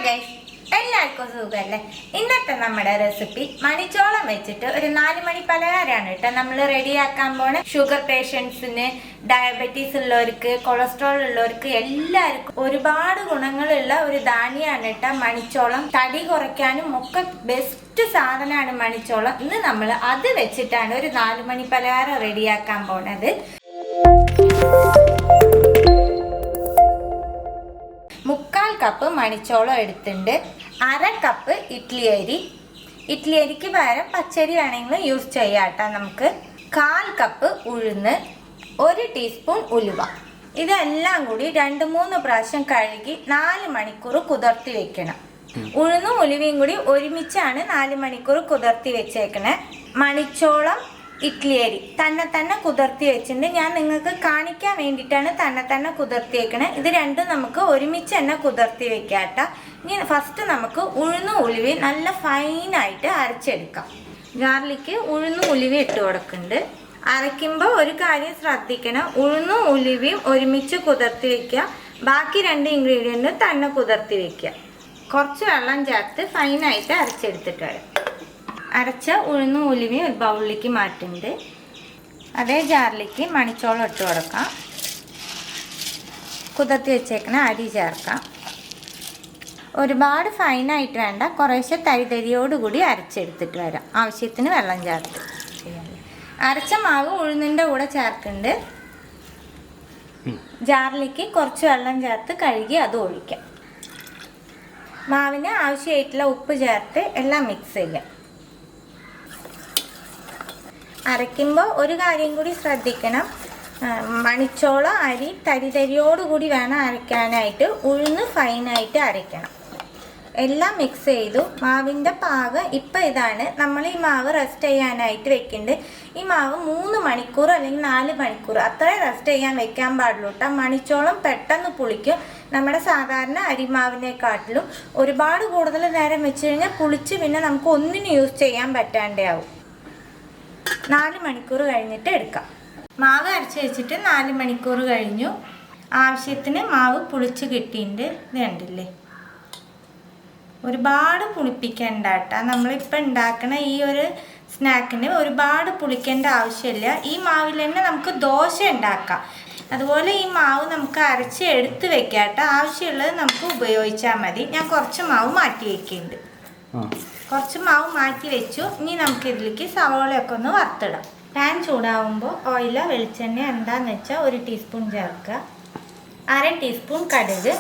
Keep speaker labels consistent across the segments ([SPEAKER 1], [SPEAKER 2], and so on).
[SPEAKER 1] Guys, എല്ലാവർക്കും സുഖമല്ലേ? ഇന്നത്തെ നമ്മുടെ റെസിപ്പി മണിച്ചോളം വെച്ചിട്ട് ഒരു 4 മണി പലഹാരമാണ് കേട്ടോ നമ്മൾ റെഡിയാക്കാൻ പോണ. ഷുഗർ പേഷ്യൻസിന്, ഡയബറ്റീസ് ഉള്ളവർക്ക്, കൊളസ്ട്രോൾ ഉള്ളവർക്ക് എല്ലാവർക്കും ഒരുപാട് ഗുണങ്ങളുള്ള ഒരു ധാന്യമാണ് കേട്ടോ മണിച്ചോളം. തടി കുറയ്ക്കാനും ഒക്കെ ബെസ്റ്റ് സാധനമാണ് മണിച്ചോളം. ഇന്ന് നമ്മൾ അത് വെച്ചിട്ടാണ് ഒരു 4 മണി പലഹാരം റെഡിയാക്കാൻ പോണത്. 1/4 കപ്പ് മണിച്ചോളം എടുത്തിട്ടുണ്ട്. 1/2 കപ്പ് ഇഡ്ലി അരിക്ക് പകരം പച്ചരി വേണമെങ്കിൽ യൂസ് ചെയ്യാം കേട്ടോ നമുക്ക്. 1/4 കപ്പ് ഉഴുന്ന്, 1 ടീസ്പൂൺ ഉലുവ. ഇതെല്ലാം കൂടി 2-3 പ്രാവശ്യം കഴുകി 4 മണിക്കൂർ കുതിർത്തി വെക്കണം. ഉഴുന്നും ഉലുവയും കൂടി ഒരുമിച്ചാണ് 4 മണിക്കൂർ കുതിർത്തി വെച്ചേക്കണേ. മണിച്ചോളം ഇഡ്ലി അരി തന്നെ കുതിർത്തി വെച്ചിട്ടുണ്ട്. ഞാൻ നിങ്ങൾക്ക് കാണിക്കാൻ വേണ്ടിയിട്ടാണ് തന്നെ കുതിർത്തി വെക്കണേ. ഇത് രണ്ടും നമുക്ക് ഒരുമിച്ച് തന്നെ കുതിർത്തി വെക്കാട്ടോ. ഇനി ഫസ്റ്റ് നമുക്ക് ഉഴുന്നും ഉലുവയും നല്ല ഫൈനായിട്ട് അരച്ചെടുക്കാം. ഗാർലിക്ക് ഉഴുന്നും ഉലുവയും ഇട്ട് കൊടുക്കുന്നുണ്ട്. അരയ്ക്കുമ്പോൾ ഒരു കാര്യം ശ്രദ്ധിക്കണം, ഉഴുന്നും ഉലുവയും ഒരുമിച്ച് കുതിർത്തി വെക്കുക. ബാക്കി 2 ഇൻഗ്രീഡിയൻറ്റും തന്നെ കുതിർത്തി വെക്കുക. കുറച്ച് വെള്ളം ചേർത്ത് ഫൈനായിട്ട് അരച്ചെടുത്തിട്ട് വരാം. അരച്ച ഉഴുന്നും ഉലുവയും ഒരു ബൗളിലേക്ക് മാറ്റുന്നുണ്ട്. അതേ ജാറിലേക്ക് മണിച്ചോളം ഇട്ട് കൊടുക്കാം. കുതിർത്തി വെച്ചേക്കണ അരി ചേർക്കാം. ഒരുപാട് ഫൈനായിട്ട് വേണ്ട, കുറേശ്ശെ തരിതരിയോടുകൂടി അരച്ചെടുത്തിട്ട് വരാം. ആവശ്യത്തിന് വെള്ളം ചേർത്ത്. അരച്ച മാവ് ഉഴുന്നിൻ്റെ കൂടെ ചേർക്കുന്നുണ്ട്. ജാറിലേക്ക് കുറച്ച് വെള്ളം ചേർത്ത് കഴുകി അത് ഒഴിക്കാം. മാവിന് ആവശ്യമായിട്ടുള്ള ഉപ്പ് ചേർത്ത് എല്ലാം മിക്സ് ചെയ്യാം. അരയ്ക്കുമ്പോൾ ഒരു കാര്യം കൂടി ശ്രദ്ധിക്കണം, മണിച്ചോളം അരി തരിതരിയോടുകൂടി വേണം അരയ്ക്കാനായിട്ട്. ഉഴുന്ന് ഫൈനായിട്ട് അരയ്ക്കണം. എല്ലാം മിക്സ് ചെയ്തു. മാവിൻ്റെ പാകം ഇപ്പം ഇതാണ്. നമ്മൾ ഈ മാവ് റെസ്റ്റ് ചെയ്യാനായിട്ട് വെക്കുന്നുണ്ട്. ഈ മാവ് 3 മണിക്കൂർ അല്ലെങ്കിൽ 4 മണിക്കൂർ അത്രയും റെസ്റ്റ് ചെയ്യാൻ വെക്കാൻ പാടുള്ളൂ കേട്ടോ. മണിച്ചോളം പെട്ടെന്ന് പുളിക്കും. നമ്മുടെ സാധാരണ അരിമാവിനെക്കാട്ടിലും ഒരുപാട് കൂടുതൽ നേരം വെച്ച് കഴിഞ്ഞാൽ പുളിച്ച് പിന്നെ നമുക്ക് ഒന്നിനും യൂസ് ചെയ്യാൻ പറ്റാണ്ടാവും. 4 മണിക്കൂർ കഴിഞ്ഞിട്ട് എടുക്കാം. മാവ് അരച്ച് വെച്ചിട്ട് 4 മണിക്കൂർ കഴിഞ്ഞു. ആവശ്യത്തിന് മാവ് പുളിച്ച് കിട്ടിയിട്ടുണ്ട്. ഇത് കണ്ടില്ലേ, ഒരുപാട് പുളിപ്പിക്കേണ്ട കേട്ടോ. നമ്മളിപ്പോൾ ഉണ്ടാക്കണ ഈ ഒരു സ്നാക്കിന് ഒരുപാട് പുളിക്കേണ്ട ആവശ്യമില്ല. ഈ മാവിൽ തന്നെ നമുക്ക് ദോശ ഉണ്ടാക്കാം. അതുപോലെ ഈ മാവ് നമുക്ക് അരച്ച് എടുത്ത് വെക്കാം കേട്ടോ. ആവശ്യമുള്ളത് നമുക്ക് ഉപയോഗിച്ചാൽ മതി. ഞാൻ കുറച്ച് മാവ് മാറ്റി വയ്ക്കുന്നുണ്ട്. കുറച്ച് മാവ് മാറ്റി വെച്ചു. ഇനി നമുക്ക് ഇതിലേക്ക് സവോളയൊക്കെ ഒന്ന് വറുത്തിടാം. പാൻ ചൂടാവുമ്പോൾ ഓയിലോ വെളിച്ചെണ്ണ എന്താണെന്ന് വെച്ചാൽ 1 ടീസ്പൂൺ ചേർക്കുക. 1/2 ടീസ്പൂൺ കടുക്,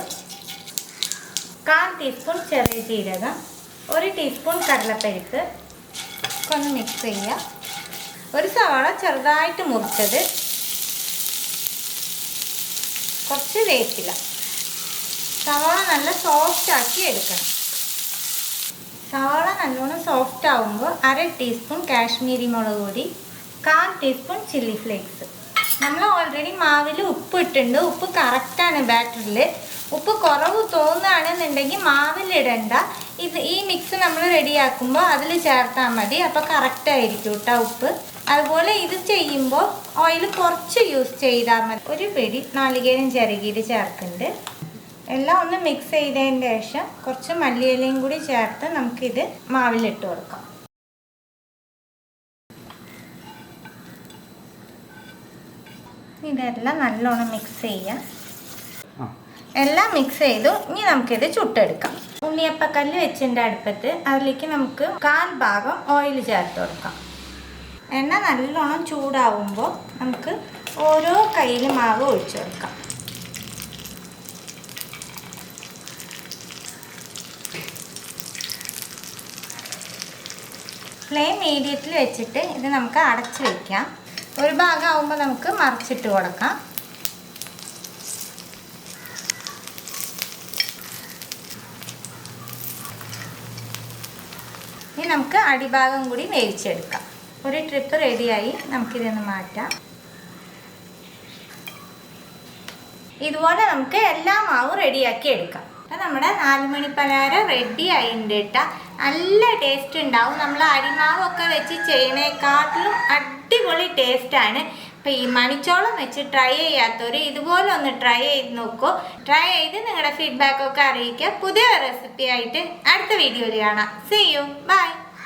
[SPEAKER 1] 1/4 ടീസ്പൂൺ ചെറിയ ജീരകം, 1 ടീസ്പൂൺ കടലപ്പരിപ്പ് ഒന്ന് മിക്സ് ചെയ്യുക. ഒരു സവാള ചെറുതായിട്ട് മുറിച്ചത്, കുറച്ച് വേപ്പില. സവാള നല്ല സോഫ്റ്റ് ആക്കി എടുക്കണം. സവാള നല്ലോണം സോഫ്റ്റ് ആകുമ്പോൾ 1/2 ടീസ്പൂൺ കാശ്മീരി മുളക് പൊടി, 1/4 ടീസ്പൂൺ ചില്ലി ഫ്ലേക്സ്. നമ്മൾ ഓൾറെഡി മാവിൽ ഉപ്പ് ഇട്ടിട്ടുണ്ട്. ഉപ്പ് കറക്റ്റാണ് ബാറ്ററിൽ. ഉപ്പ് കുറവ് തോന്നുകയാണെന്നുണ്ടെങ്കിൽ മാവിലിടണ്ട. ഈ മിക്സ് നമ്മൾ റെഡിയാക്കുമ്പോൾ അതിൽ ചേർത്താൽ മതി. അപ്പോൾ കറക്റ്റായിരിക്കും കേട്ടോ ഉപ്പ്. അതുപോലെ ഇത് ചെയ്യുമ്പോൾ ഓയിൽ കുറച്ച് യൂസ് ചെയ്താൽ മതി. ഒരു പിടി നാളികേരം ചിരകിയിട്ട് ചേർക്കുന്നുണ്ട്. എല്ലാം ഒന്ന് മിക്സ് ചെയ്തതിന് ശേഷം കുറച്ച് മല്ലിയിലയും കൂടി ചേർത്ത് നമുക്കിത് മാവിലിട്ട് കൊടുക്കാം. ഇതെല്ലാം നല്ലോണം മിക്സ് ചെയ്യാം. എല്ലാം മിക്സ് ചെയ്തു. ഇനി നമുക്കിത് ചുട്ടെടുക്കാം. ഉണ്ണിയപ്പക്കല്ല് വെച്ചിട്ടുണ്ട് അടുപ്പത്ത്. അതിലേക്ക് നമുക്ക് 1/4 ഭാഗം ഓയിൽ ചേർത്ത് കൊടുക്കാം. എണ്ണ നല്ലോണം ചൂടാവുമ്പോൾ നമുക്ക് ഓരോ കയ്യിൽ മാവ് ഒഴിച്ചു കൊടുക്കാം. ഫ്ലെയിം മീഡിയത്തിൽ വെച്ചിട്ട് ഇത് നമുക്ക് അടച്ച് വയ്ക്കാം. ഒരു ഭാഗം ആകുമ്പോൾ നമുക്ക് മറിച്ചിട്ട് കൊടുക്കാം. ഇനി നമുക്ക് അടിഭാഗം കൂടി വേവിച്ചെടുക്കാം. ഒരു ട്രിപ്പ് റെഡിയായി. നമുക്കിതൊന്ന് മാറ്റാം. ഇതുപോലെ നമുക്ക് എല്ലാ മാവും റെഡിയാക്കി എടുക്കാം. അപ്പം നമ്മുടെ 4 മണി പലഹാരം റെഡി ആയിട്ടുണ്ട് കേട്ടോ. നല്ല ടേസ്റ്റ് ഉണ്ടാവും. നമ്മൾ അരിമാവൊക്കെ വെച്ച് ചെയ്യുന്നതിനെക്കാട്ടിലും അടിപൊളി ടേസ്റ്റാണ്. അപ്പോൾ ഈ മണിച്ചോളം വെച്ച് ട്രൈ ചെയ്യാത്തവർ ഇതുപോലെ ഒന്ന് ട്രൈ ചെയ്ത് നോക്കൂ. ട്രൈ ചെയ്ത് നിങ്ങളുടെ ഫീഡ്ബാക്കൊക്കെ അറിയിക്കുക. പുതിയ റെസിപ്പി ആയിട്ട് അടുത്ത വീഡിയോയിൽ കാണാം. See you, by.